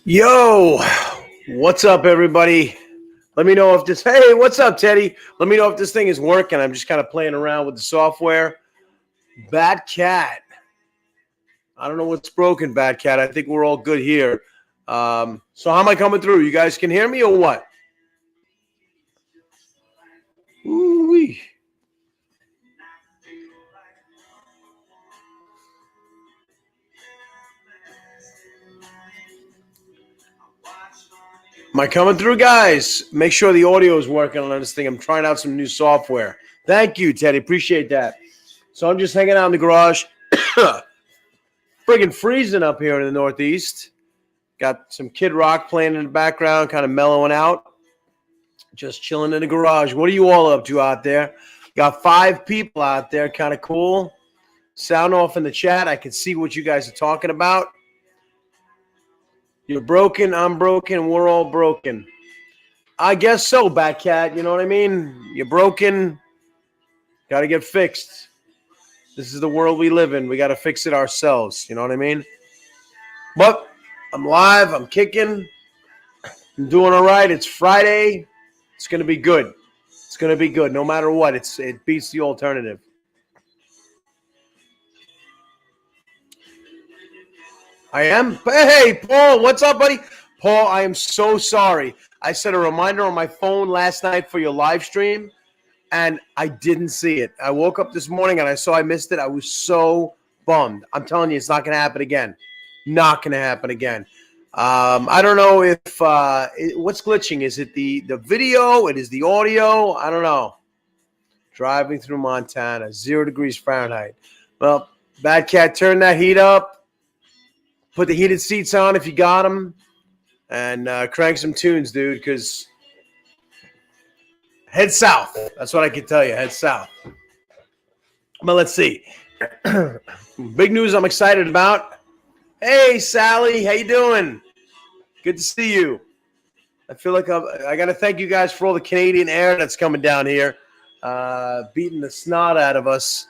Yo, what's up, everybody? Let me know if this, hey, what's up, Teddy? Let me know if this thing is working. I'm just kind of playing around with the software. Bad Cat. I don't know what's broken, Bad Cat. I think we're all good here. So how am I coming through? You guys can hear me or what? Ooh-wee. Am I coming through, guys? Make sure the audio is working on this thing. I'm trying out some new software. Thank you, Teddy. Appreciate that. So I'm just hanging out in the garage. Friggin' freezing up here in the Northeast. Got some Kid Rock playing in the background, kind of mellowing out. Just chilling in the garage. What are you all up to out there? Got 5 people out there. Kind of cool. Sound off in the chat. I can see what you guys are talking about. You're broken, I'm broken, we're all broken. I guess so, Batcat. You know what I mean? You're broken. Got to get fixed. This is the world we live in. We got to fix it ourselves. You know what I mean? But I'm live. I'm kicking. I'm doing all right. It's Friday. It's going to be good. It's going to be good. No matter what, it beats the alternative. I am. Hey, Paul, what's up, buddy? Paul, I am so sorry. I set a reminder on my phone last night for your live stream, and I didn't see it. I woke up this morning, and I saw I missed it. I was so bummed. I'm telling you, it's not going to happen again. Not going to happen again. I don't know if what's glitching. Is it the video? It is the audio? I don't know. Driving through Montana, 0 degrees Fahrenheit. Well, Bad Cat, turn that heat up. Put the heated seats on if you got them, and crank some tunes, dude, because head south. That's what I can tell you. Head south. But let's see. Big news I'm excited about. Hey, Sally. How you doing? Good to see you. I feel like I got to thank you guys for all the Canadian air that's coming down here, beating the snot out of us.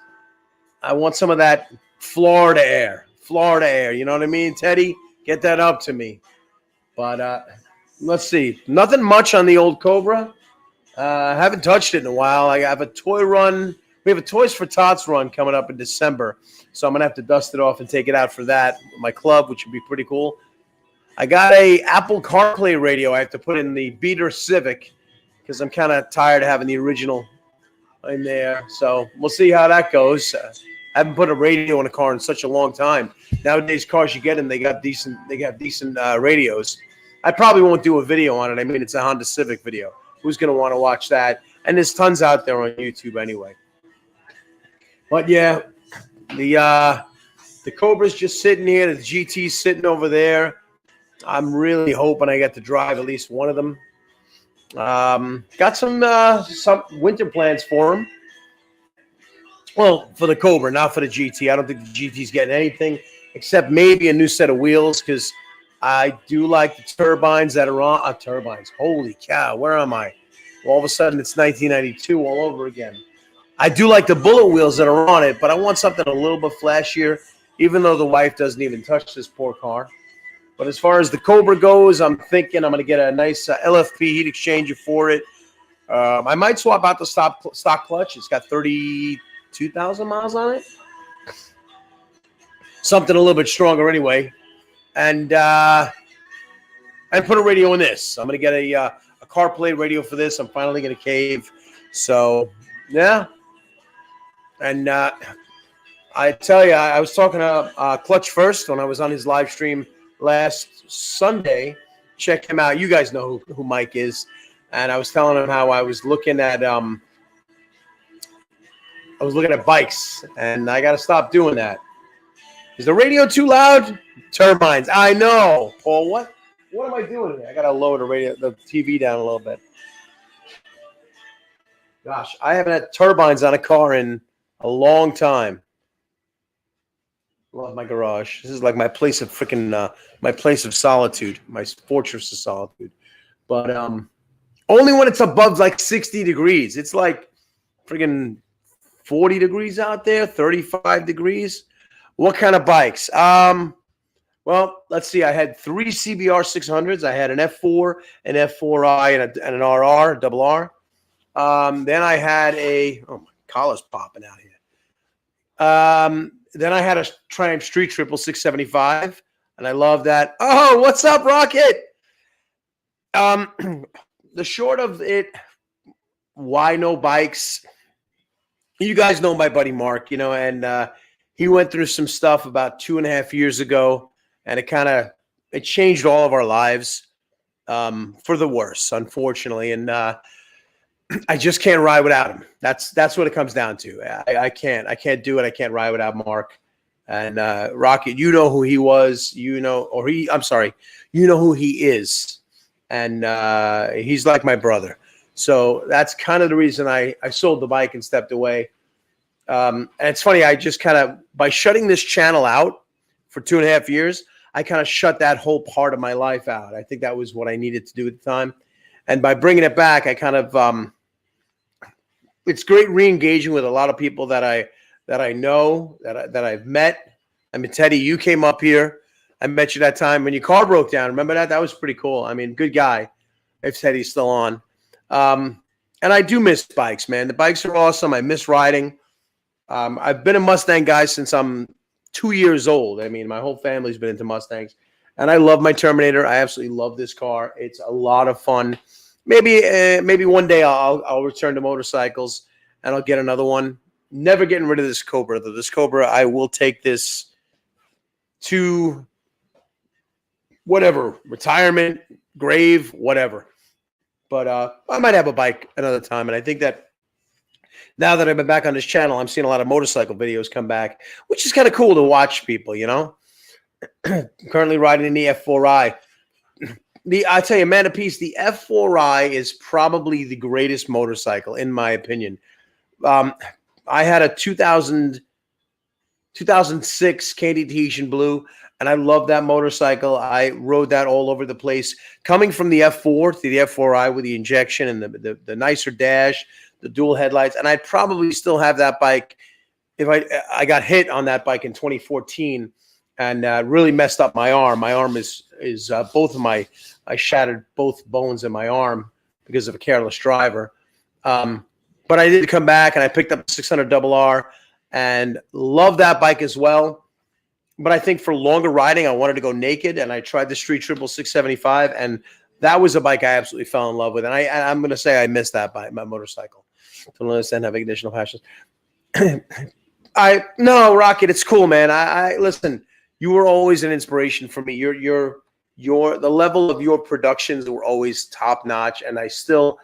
I want some of that Florida air. Florida air, you know what I mean, Teddy? Get that up to me. But let's see. Nothing much on the old Cobra. I haven't touched it in a while. I have a toy run. We have a Toys for Tots run coming up in December. So I'm going to have to dust it off and take it out for that. My club, which would be pretty cool. I got a Apple CarPlay radio I have to put in the Beater Civic because I'm kind of tired of having the original in there. So we'll see how that goes. I haven't put a radio in a car in such a long time. Nowadays, cars you get in, they have decent radios. I probably won't do a video on it. I mean, it's a Honda Civic video. Who's going to want to watch that? And there's tons out there on YouTube anyway. But yeah, the Cobra's just sitting here. The GT's sitting over there. I'm really hoping I get to drive at least one of them. Got some winter plans for them. Well, for the Cobra, not for the GT. I don't think the GT's getting anything except maybe a new set of wheels because I do like the turbines that are on. Turbines. Holy cow, where am I? All of a sudden, it's 1992 all over again. I do like the bullet wheels that are on it, but I want something a little bit flashier, even though the wife doesn't even touch this poor car. But as far as the Cobra goes, I'm thinking I'm going to get a nice LFP heat exchanger for it. I might swap out the stock clutch. It's got 32,000 miles on it. Something a little bit stronger anyway. And put a radio in this. I'm going to get a CarPlay radio for this. I'm finally going to cave. So, yeah. And I tell you, I was talking to Clutch First when I was on his live stream last Sunday. Check him out. You guys know who Mike is. And I was telling him how I was looking at bikes, and I got to stop doing that. Is the radio too loud? Turbines. I know, Paul. What am I doing here? I got to lower the TV down a little bit. Gosh, I haven't had turbines on a car in a long time. Love my garage. This is like my place of my place of solitude, my fortress of solitude. But only when it's above like 60 degrees. It's like friggin' 40 degrees out there, 35 degrees. What kind of bikes? Well, let's see. I had 3 CBR 600s. I had an F4, an F4i, and an RR, double R. Then I had oh, my collar's popping out here. Then I had a Triumph Street Triple 675, and I love that. Oh, what's up, Rocket? The short of it, why no bikes? You guys know my buddy Mark, and he went through some stuff about 2.5 years ago, and it changed all of our lives for the worse, unfortunately. And I just can't ride without him. That's what it comes down to. I can't do it. I can't ride without Mark. And Rocket, you know who he was, I'm sorry, you know who he is. And he's like my brother. So that's kind of the reason I sold the bike and stepped away. And it's funny, I just by shutting this channel out for 2.5 years, I kind of shut that whole part of my life out. I think that was what I needed to do at the time. And by bringing it back, I it's great re-engaging with a lot of people that I know, that I've met. I mean, Teddy, you came up here. I met you that time when your car broke down. Remember that? That was pretty cool. I mean, good guy. If Teddy's still on. And I do miss bikes, man. The bikes are awesome. I miss riding. I've been a Mustang guy since I'm 2 years old. I mean, my whole family's been into Mustangs. And I love my Terminator. I absolutely love this car. It's a lot of fun. Maybe one day I'll return to motorcycles and I'll get another one. Never getting rid of this Cobra, though. This Cobra, I will take this to whatever, retirement, grave, whatever. But I might have a bike another time. And I think that now that I've been back on this channel, I'm seeing a lot of motorcycle videos come back, which is kind of cool to watch people, Currently riding in the F4i. I tell you, man, the F4i is probably the greatest motorcycle, in my opinion. I had a 2006 Candy Tahitian Blue, and I love that motorcycle. I rode that all over the place. Coming from the F4 to the F4i with the injection and the nicer dash, the dual headlights, and I'd probably still have that bike if I got hit on that bike in 2014 and really messed up my arm. My arm is I shattered both bones in my arm because of a careless driver. But I did come back and I picked up 600 RR and love that bike as well. But I think for longer riding, I wanted to go naked, and I tried the Street Triple 675, and that was a bike I absolutely fell in love with. And I'm going to say I missed that bike, my motorcycle. Don't understand having additional passions. No, Rocket, it's cool, man. I listen. You were always an inspiration for me. The level of your productions were always top notch, and the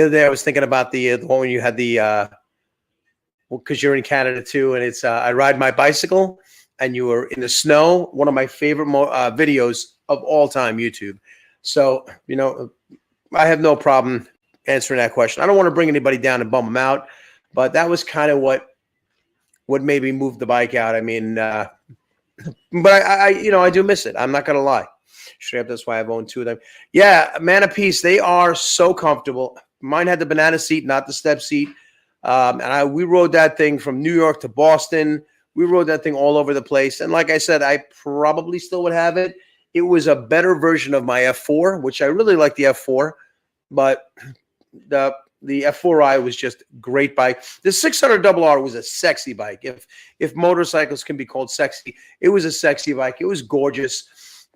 other day I was thinking about the one when you had because you're in Canada too, and it's I ride my bicycle, and you were in the snow. One of my favorite videos of all time, YouTube. So I have no problem answering that question. I don't want to bring anybody down and bum them out, but that was kind of what made me move the bike out. I mean, but I do miss it. I'm not gonna lie. Straight up, that's why I've owned 2 of them. Yeah, man of peace. They are so comfortable. Mine had the banana seat, not the step seat. And we rode that thing from New York to Boston. We rode that thing all over the place. And like I said, I probably still would have it. It was a better version of my F4, which I really like the F4. But the F4i was just a great bike. The 600 RR was a sexy bike. If motorcycles can be called sexy, it was a sexy bike. It was gorgeous.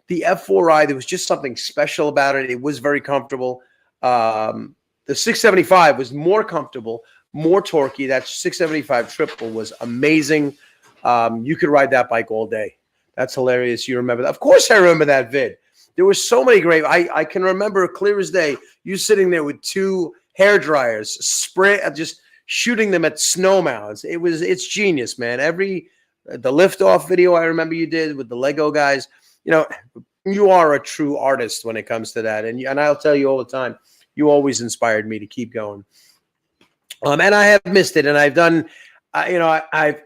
The F4i, there was just something special about it. It was very comfortable. The 675 was more comfortable, more torquey. That 675 triple was amazing. You could ride that bike all day. That's hilarious. You remember that? Of course I remember that vid. There were so many great. I can remember clear as day you sitting there with 2 hair dryers, just shooting them at snow mounds. It's genius, man. The liftoff video I remember you did with the Lego guys. You are a true artist when it comes to that, and I'll tell you all the time. You always inspired me to keep going. And I have missed it, and I've done. I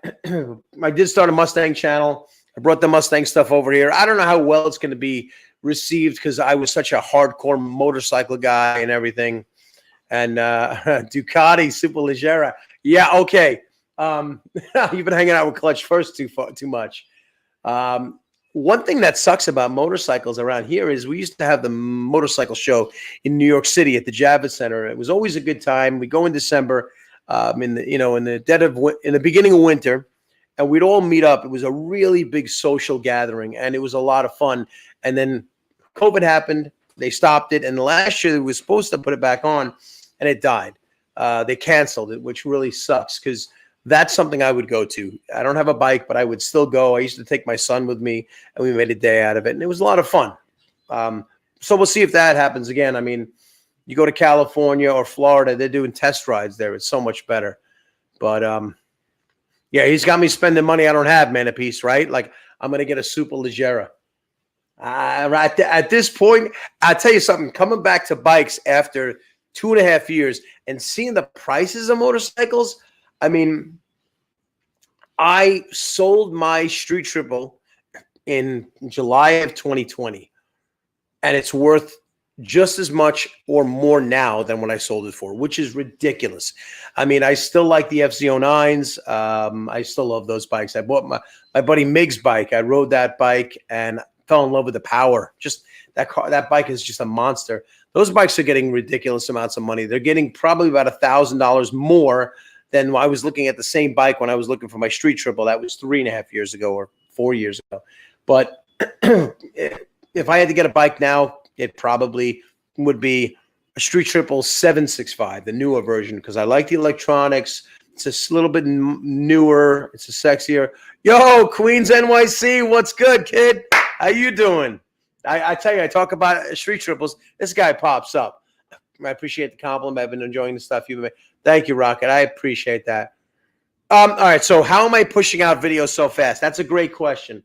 did start a Mustang channel. I brought the Mustang stuff over here. I don't know how well it's going to be received because I was such a hardcore motorcycle guy and everything. And Ducati Superleggera. Yeah, okay. You've been hanging out with Clutch First too much. one thing that sucks about motorcycles around here is we used to have the motorcycle show in New York City at the Javits Center. It was always a good time. We go in December, in the beginning of winter, and we'd all meet up. It was a really big social gathering, and it was a lot of fun. And then COVID happened. They stopped it, and last year they were supposed to put it back on, and it died. They canceled it, which really sucks because that's something I would go to. I don't have a bike, but I would still go. I used to take my son with me, and we made a day out of it, and it was a lot of fun. So we'll see if that happens again. I mean, you go to California or Florida, they're doing test rides there. It's so much better. But, yeah, he's got me spending money I don't have, man, a piece, right? Like, I'm going to get a Super Leggera. At this point, I'll tell you something. Coming back to bikes after 2.5 years and seeing the prices of motorcycles, I mean, I sold my Street Triple in July of 2020, and it's worth just as much or more now than when I sold it for, which is ridiculous. I mean, I still like the FZ09s. I still love those bikes. I bought my buddy Mig's bike. I rode that bike and fell in love with the power. Just that bike is just a monster. Those bikes are getting ridiculous amounts of money. They're getting probably about $1,000 more than I was looking at the same bike when I was looking for my Street Triple. That was 3.5 years ago or 4 years ago. But if I had to get a bike now, it probably would be a Street Triple 765, the newer version, because I like the electronics. It's a little bit newer. It's a sexier. Yo, Queens NYC, what's good, kid? How you doing? I tell you, I talk about Street Triples. This guy pops up. I appreciate the compliment. I've been enjoying the stuff you've been. Thank you, Rocket. I appreciate that. All right, so how am I pushing out videos so fast? That's a great question.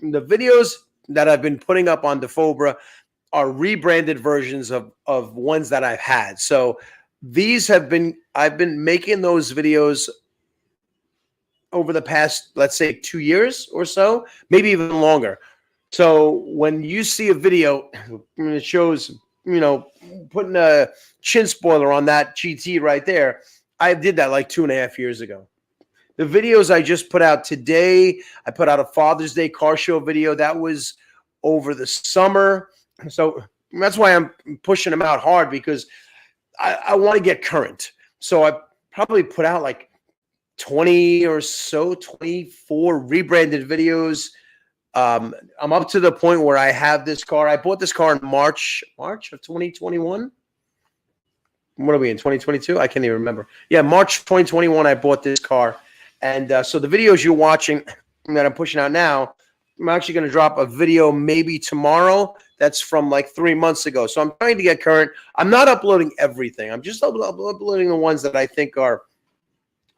The videos that I've been putting up on dafobra are rebranded versions of ones that I've had. So these I've been making those videos over the past, let's say, 2 years or so, maybe even longer. So when you see a video and it shows, putting a chin spoiler on that GT right there, I did that like 2.5 years ago. The videos I just put out today, I put out a Father's Day car show video. That was over the summer. So that's why I'm pushing them out hard, because I want to get current. So I probably put out like 20 or so, 24 rebranded videos. I'm up to the point where I have this car. I bought this car in March of 2021. What are we in, 2022? I can't even remember. Yeah, March 2021, I bought this car. And so the videos you're watching that I'm pushing out now, I'm actually going to drop a video maybe tomorrow that's from like 3 months ago. So I'm trying to get current. I'm not uploading everything. I'm just uploading the ones that I think are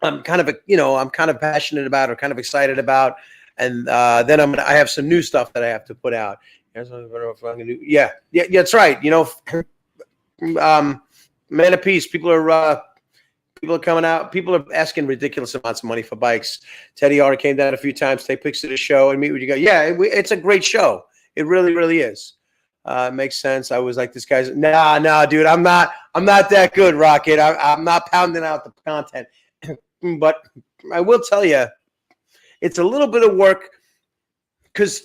I'm kind of passionate about or kind of excited about. And then I have some new stuff that I have to put out. Yeah, that's right. Man of peace. People are coming out. People are asking ridiculous amounts of money for bikes. Teddy R came down a few times, take pictures of the show, and meet with you guys. Yeah, it's a great show. It really, really is. It makes sense. I was like, this guy's nah, dude. I'm not that good, Rocket. I'm not pounding out the content, but I will tell you, it's a little bit of work because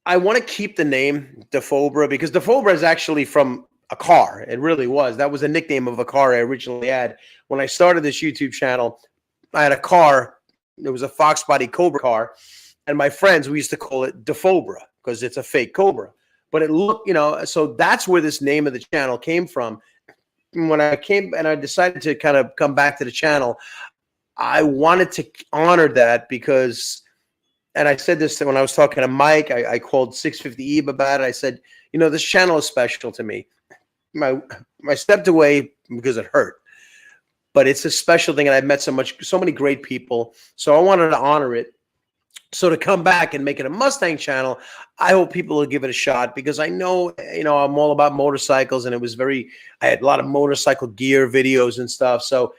I want to keep the name dafobra, because dafobra is actually from a car. It really was. That was a nickname of a car I originally had. When I started this YouTube channel, I had a car. It was a Fox body Cobra car. And my friends, we used to call it dafobra because it's a fake Cobra. But it looked, so that's where this name of the channel came from. When I came and I decided to kind of come back to the channel, I wanted to honor that because, and I said this when I was talking to Mike, I called 650 Eve about it. I said, this channel is special to me. I stepped away because it hurt, but it's a special thing. And I've met so many great people. So I wanted to honor it. So to come back and make it a Mustang channel, I hope people will give it a shot, because I know, I'm all about motorcycles, and I had a lot of motorcycle gear videos and stuff. So,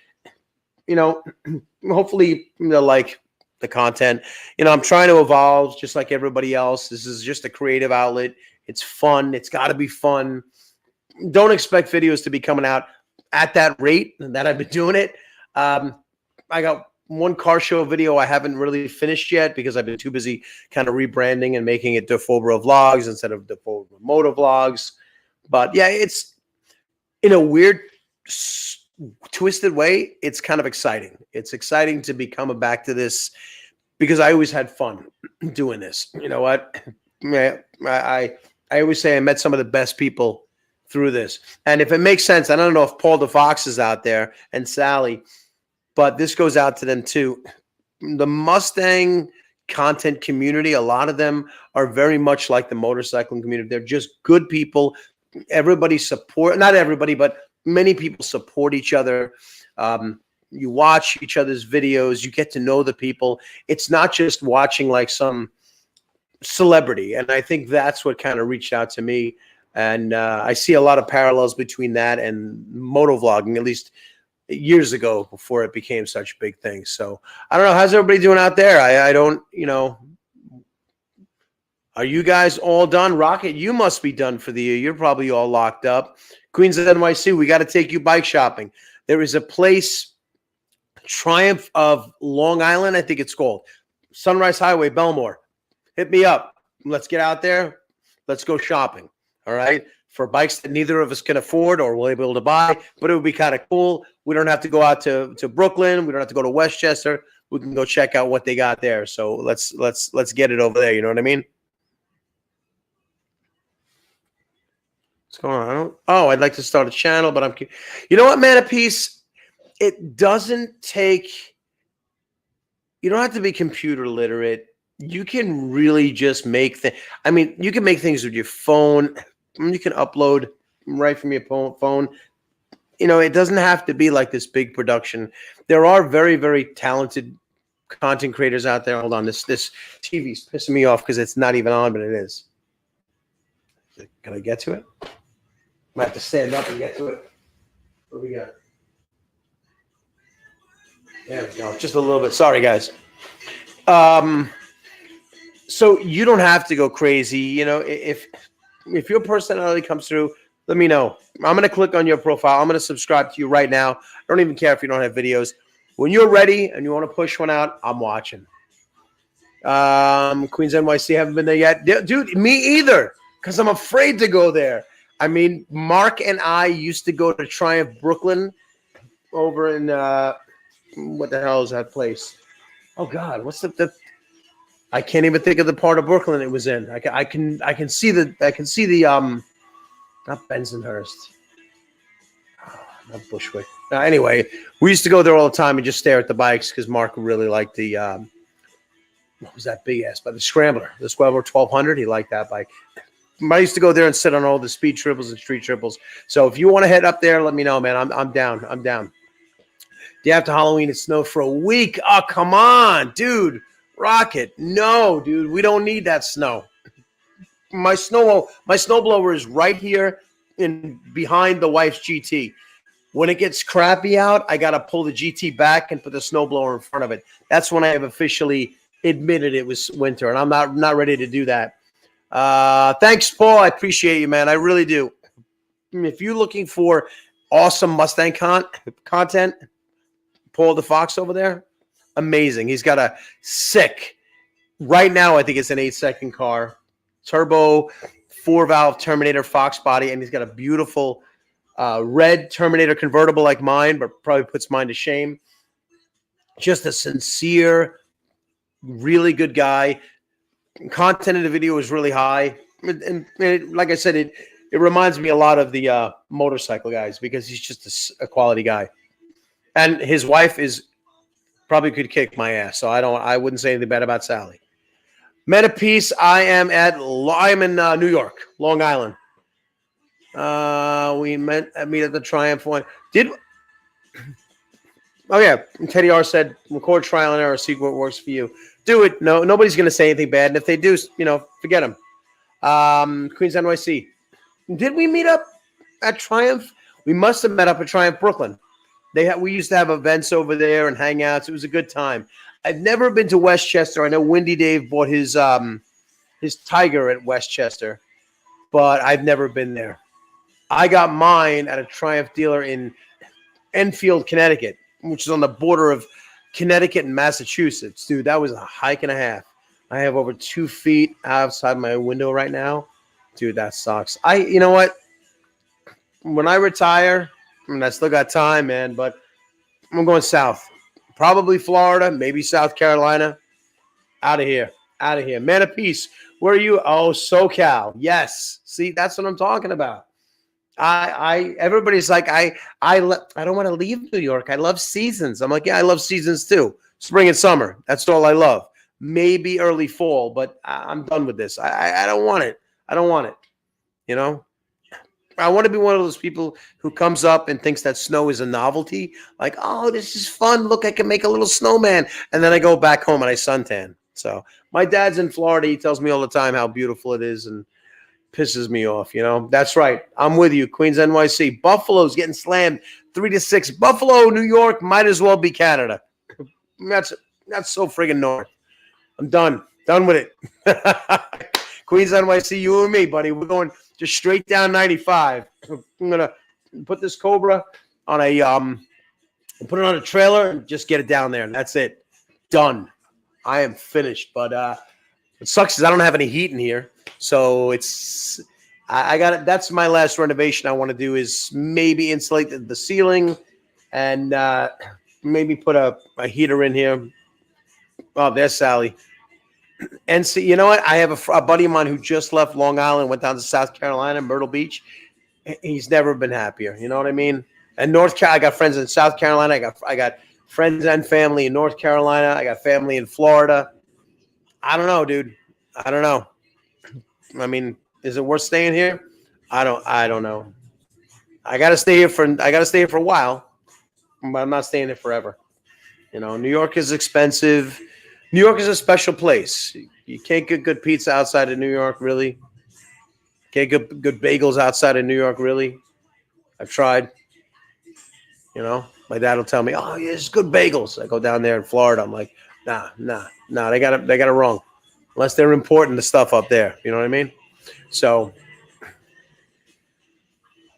hopefully they'll like the content. I'm trying to evolve just like everybody else. This is just a creative outlet. It's fun. It's got to be fun. Don't expect videos to be coming out at that rate that I've been doing it. I got one car show video I haven't really finished yet because I've been too busy kind of rebranding and making it dafobra vlogs instead of dafobra moto vlogs. But yeah, it's in a weird, twisted way. It's kind of exciting. It's exciting to be coming back to this because I always had fun doing this. You know what? I always say I met some of the best people through this. And if it makes sense, I don't know if Paul DeFox is out there and Sally, but this goes out to them too. The Mustang content community, a lot of them are very much like the motorcycling community. They're just good people. Everybody support, not everybody, but many people support each other. You watch each other's videos, you get to know the people. It's not just watching like some celebrity. And I think that's what kind of reached out to me. And I see a lot of parallels between that and motovlogging, at least years ago before it became such a big thing. So I don't know. How's everybody doing out there? I don't, you know, are you guys all done? Rocket, you must be done for the year. You're probably all locked up. Queens of NYC, we got to take you bike shopping. There is a place, Triumph of Long Island, I think it's called. Sunrise Highway, Belmore. Hit me up. Let's get out there. Let's go shopping. All right. For bikes that neither of us can afford or will be able to buy, but it would be kind of cool. We don't have to go out to Brooklyn. We don't have to go to Westchester. We can go check out what they got there. So let's get it over there. You know what I mean? What's going on? I'd like to start a channel, but you know what, man, a piece. It doesn't take. You don't have to be computer literate. You can really just make things. I mean, you can make things with your phone. You can upload right from your phone. You know, it doesn't have to be like this big production. There are very, very talented content creators out there. Hold on, this TV's pissing me off because it's not even on, but it is. Can I get to it? I might have to stand up and get to it. What do we got? There we go. Just a little bit. Sorry, guys. So you don't have to go crazy. You know, if your personality comes through, let me know. I'm going to click on your profile. I'm going to subscribe to you right now. I don't even care if you don't have videos. When you're ready and you want to push one out, I'm watching. Queens NYC, haven't been there yet. Dude, me either, because I'm afraid to go there. I mean, Mark and I used to go to Triumph Brooklyn over in, what the hell is that place? Oh, God, what's the I can't even think of the part of Brooklyn it was in. I can see the not Bensonhurst, not Bushwick. Anyway, we used to go there all the time and just stare at the bikes because Mark really liked the what was that big ass? But the Scrambler, the Scrambler 1200. He liked that bike. I used to go there and sit on all the speed triples and street triples. So if you want to head up there, let me know, man. I'm down. I'm down. Day after Halloween, it snowed for a week. Oh, come on, dude. Rocket. No, dude. We don't need that snow. My snowblower is right here in behind the wife's GT. When it gets crappy out, I got to pull the GT back and put the snowblower in front of it. That's when I have officially admitted it was winter, and I'm not ready to do that. Thanks, Paul. I appreciate you, man. I really do. If you're looking for awesome Mustang content, Paul DeFox over there, amazing. He's got a sick, right now I think it's an 8-second car, turbo, 4-valve Terminator Fox body, and he's got a beautiful red Terminator convertible like mine, but probably puts mine to shame. Just a sincere, really good guy. Content in the video is really high. And like I said, it reminds me a lot of the motorcycle guys because he's just a quality guy. And his wife is probably could kick my ass, so I wouldn't say anything bad about Sally. Meta Peace, I'm in New York, Long Island. We meet at the Triumph one. Oh yeah, Teddy R said record trial and error, see what works for you. Do it. No, nobody's gonna say anything bad, and if they do, forget them. Queens NYC. Did we meet up at Triumph? We must have met up at Triumph Brooklyn. We used to have events over there and hangouts. It was a good time. I've never been to Westchester. I know Windy Dave bought his Tiger at Westchester, but I've never been there. I got mine at a Triumph dealer in Enfield, Connecticut, which is on the border of Connecticut and Massachusetts. Dude, that was a hike and a half. I have over 2 feet outside my window right now. Dude, that sucks. You know what? When I retire, I mean, I still got time, man, but I'm going south. Probably Florida, maybe South Carolina. Out of here. Out of here. Man of peace. Where are you? Oh, SoCal. Yes. See, that's what I'm talking about. Everybody's like, I don't want to leave New York. I love seasons. I'm like, yeah, I love seasons too. Spring and summer. That's all I love. Maybe early fall, but I'm done with this. I don't want it. I don't want it. You know, I want to be one of those people who comes up and thinks that snow is a novelty. Like, oh, this is fun. Look, I can make a little snowman. And then I go back home and I suntan. So my dad's in Florida. He tells me all the time how beautiful it is and pisses me off. You know, that's right. I'm with you. Queens, NYC. Buffalo's getting slammed 3-6. Buffalo, New York might as well be Canada. That's so friggin' north. I'm done. Done with it. Queens, NYC, you and me, buddy. We're going just straight down 95. I'm going to put this Cobra on put it on a trailer and just get it down there. And that's it. Done. I am finished. But it sucks because I don't have any heat in here. So I got it. That's my last renovation I want to do is maybe insulate the ceiling and maybe put a heater in here. Oh, there's Sally. And see, you know what? I have a buddy of mine who just left Long Island, went down to South Carolina, Myrtle Beach. He's never been happier. You know what I mean? And I got friends in South Carolina. I got friends and family in North Carolina. I got family in Florida. I don't know, dude. I don't know. I mean, is it worth staying here? I don't know. I gotta stay here for a while, but I'm not staying here forever. You know, New York is expensive. New York is a special place. You can't get good pizza outside of New York, really. Can't get good bagels outside of New York, really. I've tried. You know, my dad will tell me, "Oh, yeah, it's good bagels." I go down there in Florida. I'm like, nah. They got it wrong. Unless they're importing the stuff up there. You know what I mean? So,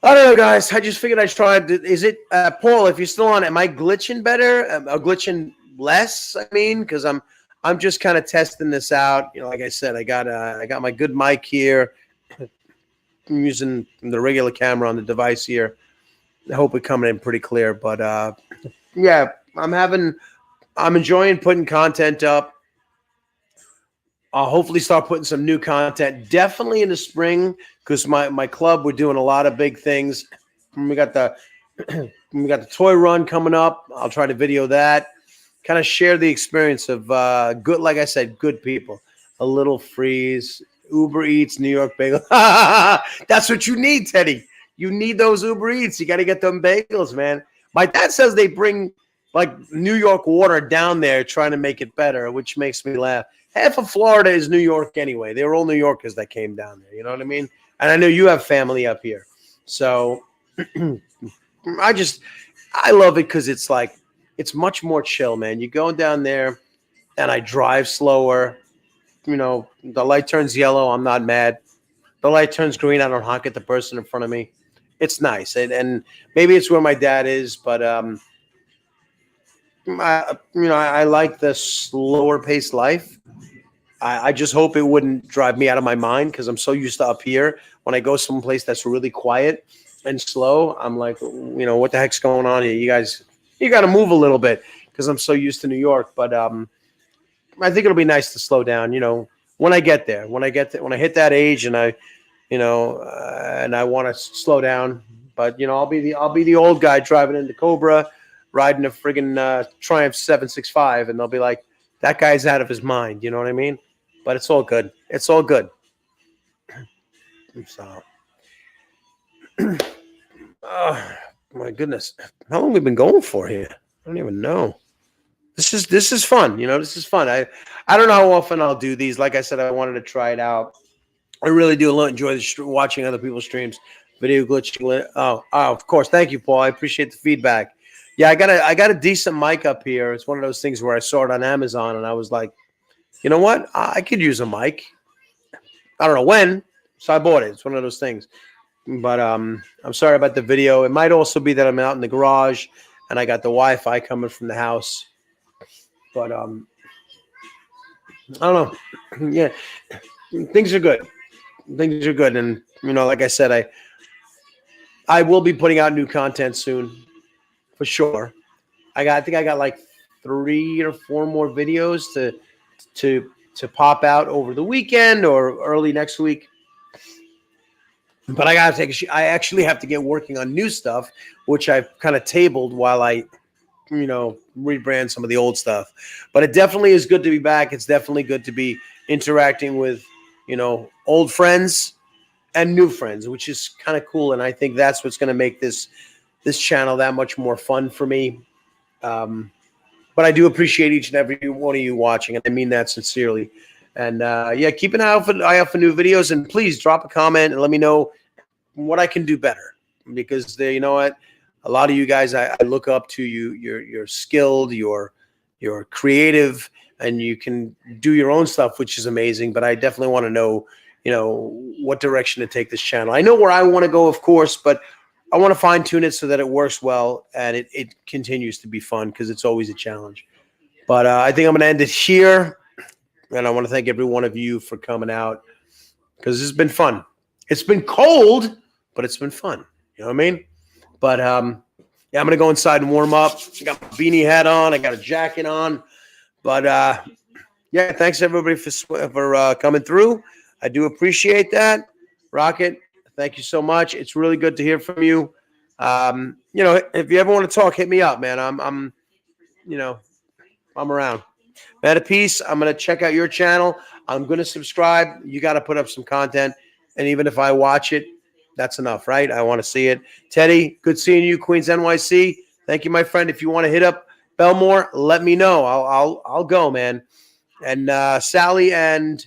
I don't know, guys. I just figured I'd try. Is it, Paul, if you're still on, am I glitching better? Or glitching less? I mean, because I'm just kind of testing this out. You know, like I said, I got my good mic here. I'm using the regular camera on the device here. I hope it's coming in pretty clear. But, yeah, I'm enjoying putting content up. I'll hopefully start putting some new content definitely in the spring because my club, we're doing a lot of big things. We got the toy run coming up. I'll try to video that, kind of share the experience of good, like I said, good people. A little freeze, Uber Eats, New York bagel. That's what you need, Teddy. You need those Uber Eats. You got to get them bagels, man. My dad says they bring like New York water down there trying to make it better, which makes me laugh. Half of Florida is New York anyway. They were all New Yorkers that came down there. You know what I mean? And I know you have family up here. So I love it because it's like, it's much more chill, man. You go down there and I drive slower. You know, the light turns yellow. I'm not mad. The light turns green. I don't honk at the person in front of me. It's nice. And maybe it's where my dad is, but, I like the slower paced life. I just hope it wouldn't drive me out of my mind because I'm so used to up here. When I go someplace that's really quiet and slow, I'm like, you know, what the heck's going on here? You guys, you got to move a little bit because I'm so used to New York. But I think it'll be nice to slow down, you know, when I get there. When I hit that age and and I want to slow down. But, you know, I'll be the old guy driving into Cobra, riding a friggin' Triumph 765, and they'll be like, that guy's out of his mind. You know what I mean? But it's all good. It's all good. So, oh, my goodness. How long have we been going for here? I don't even know. This is fun. You know, this is fun. I don't know how often I'll do these. Like I said, I wanted to try it out. I really do enjoy watching other people's streams. Video glitching. Oh, of course. Thank you, Paul. I appreciate the feedback. Yeah, I got a decent mic up here. It's one of those things where I saw it on Amazon and I was like, you know what? I could use a mic. I don't know when, so I bought it. It's one of those things. But I'm sorry about the video. It might also be that I'm out in the garage and I got the Wi-Fi coming from the house. But I don't know. Yeah, things are good. Things are good, and like I said, I will be putting out new content soon, for sure. I think I got like 3 or 4 more videos to pop out over the weekend or early next week. But I gotta I actually have to get working on new stuff, which I've kind of tabled while I rebrand some of the old stuff. But it definitely is good to be back. It's definitely good to be interacting with old friends and new friends, which is kind of cool. And I think that's what's going to make this channel that much more fun for me. But I do appreciate each and every one of you watching, and I mean that sincerely. And yeah, keep an eye out for new videos, and please drop a comment and let me know what I can do better, because you know what, a lot of you guys I look up to. You're skilled, you're creative, and you can do your own stuff, which is amazing. But I definitely want to know what direction to take this channel. I know where I want to go, of course, but I want to fine tune it so that it works well and it continues to be fun, because it's always a challenge. But I think I'm going to end it here, and I want to thank every one of you for coming out, because this has been fun. It's been cold, but it's been fun. You know what I mean? But yeah, I'm going to go inside and warm up. I got my beanie hat on. I got a jacket on. But yeah, thanks everybody for coming through. I do appreciate that. Rocket, thank you so much. It's really good to hear from you. If you ever want to talk, hit me up, man. I'm around. Man of peace. I'm going to check out your channel. I'm going to subscribe. You got to put up some content. And even if I watch it, that's enough, right? I want to see it. Teddy, good seeing you. Queens NYC. Thank you, my friend. If you want to hit up Belmore, let me know. I'll go, man. And Sally and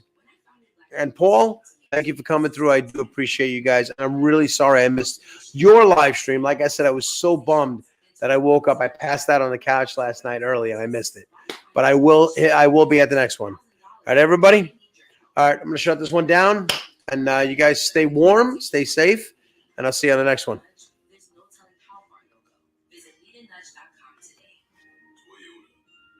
Paul, thank you for coming through. I do appreciate you guys. I'm really sorry I missed your live stream. Like I said, I was so bummed that I woke up. I passed out on the couch last night early and I missed it. But I will be at the next one. All right, everybody? All right, I'm going to shut this one down. And you guys stay warm, stay safe, and I'll see you on the next one.